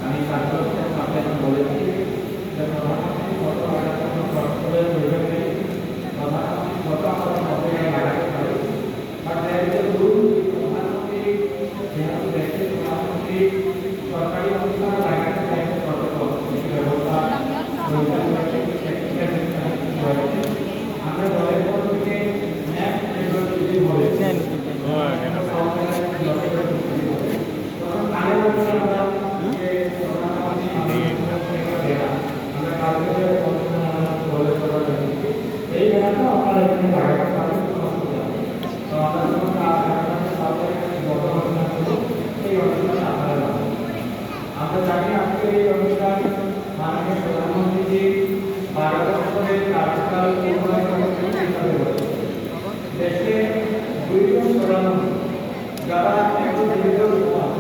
আমি তারপর আপনাকে এখন বলেছি যে প্রধানমন্ত্রী কত প্রধানমন্ত্রী কত আমরা সবাই লাগাতে পারি বাট প্রধানমন্ত্রী যেহেতু দেশের প্রধানমন্ত্রী সরকারি অনুষ্ঠান লাগাতে চাইছে প্রটোকল ব্যবস্থা আমরা দলের পক্ষ থেকে ন্যাপ যদি বলেছেন এই ব্যাপারটা আপনারা এখানে লাগাতে পারেন তো আমরা যখন এই অনুষ্ঠানে আপনারা আমরা জানি আজকে এই অনুষ্ঠান মাননীয় প্রধানমন্ত্রীজি 12 বছরের কার্যকাল দেশে দুইজন প্রধানমন্ত্রী যারা একটু দীর্ঘ সময়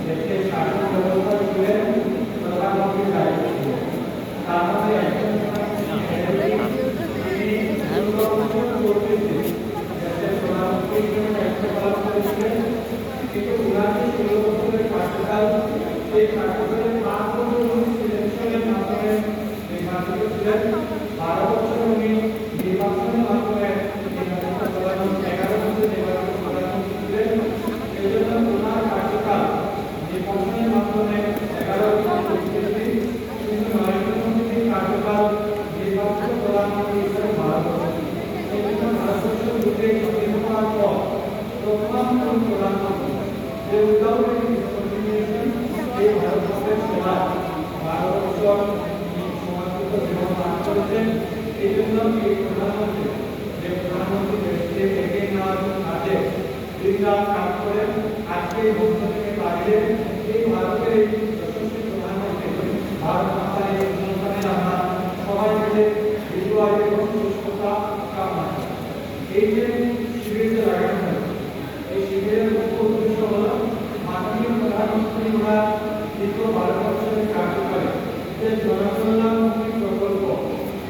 দেশের শাসন ব্যবস্থা ছিলেন প্রধানমন্ত্রীর দায়িত্ব ছিলেন তার মধ্যে একজন দেশের প্রধানমন্ত্রী হিসেবে দায়িত্ব পালন করেছিলেন কিন্তু উনাকে 16 বছরের কার্যকাল এই কার্যকালের 5 বছর উনি সিলেকশনের মাধ্যমে নির্বাচিত ছিলেন 12 বছর উনি নির্বাচনের মাধ্যমে নির্বাচিত প্রধানমন্ত্রী 11 বছর নির্বাচিত প্রধানমন্ত্রী ছিলেন এই জন্য ওনার কার্যকাল নির্বাচনের মাধ্যমে 11 বছর কিন্তু নরেন্দ্র মোদীর কার্যকাল নির্বাচিত প্রধানমন্ত্রী হিসেবে 12 বছর এই জন্য ভারতবর্ষের যুগে স্বাধীন হওয়ার পর প্রথম প্রধানমন্ত্রী যে উদাহরণ এই ভারতবর্ষের সেবা 12 বছর সমাজগত জীবন দান করেছেন এই জন্য এই প্রধানমন্ত্রী যে প্রধানমন্ত্রী দেশকে এগিয়ে নেওয়ার কাজে দিনরাত কাজ করেন আজকে এই বছর থেকে দাঁড়িয়ে এই ভারতের এই যশস্বী প্রধানমন্ত্রী ভারত মাতার এই অনুষ্ঠানে আমরা সবাই মিলে বিজয় এবং সুস্থতা কামনা এই যে শিবিরকে লাগানো হয় এই শিবিরের মুখ্য উদ্দেশ্য হল মাননীয় প্রধানমন্ত্রী ওরা দীর্ঘ 12 বছরের কার্যকালে যে জনকল্যাণমুখী প্রকল্প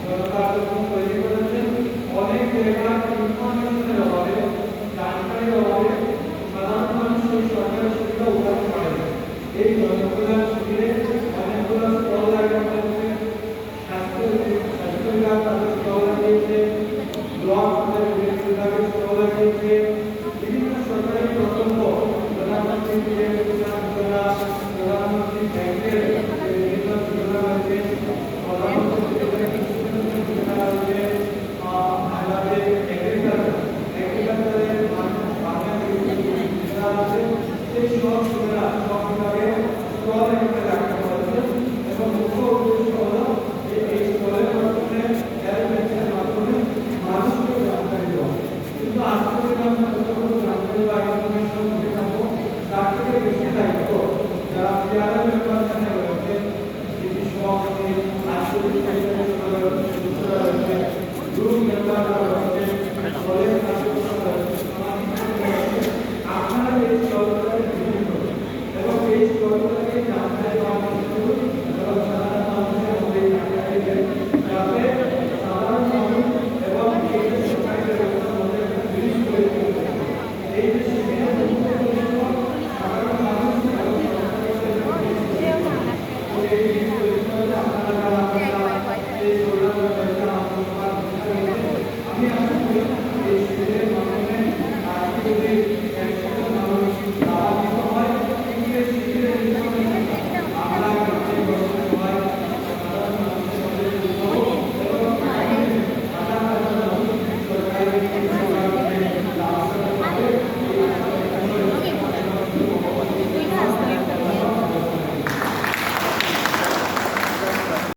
জনতার জন্য তৈরি করেছেন অনেক জায়গায় ইনফরমেশনের অভাবে জানকারির অভাবে সাধারণ মানুষ এই সরকারি সুবিধা উঠাতে পারে এই জনকল্যাণ শিবিরে অনেকগুলো স্টল লাগানো হয়েছে স্বাস্থ্য বিভাগ তাদের স্টল লাগিয়েছে ব্লক বিভাগের স্টল লাগিয়েছে বিভিন্ন সরকারি প্রকল্প প্রধানমন্ত্রী পিএম কিষাণ যোজনা প্রধানমন্ত্রী ব্যাংকের বিভিন্ন যোজনা রয়েছে প্রধানমন্ত্রী যোজনা রয়েছে আমাদের এগ্রিকালচারের বাংলা যোজনা আছে সেই সব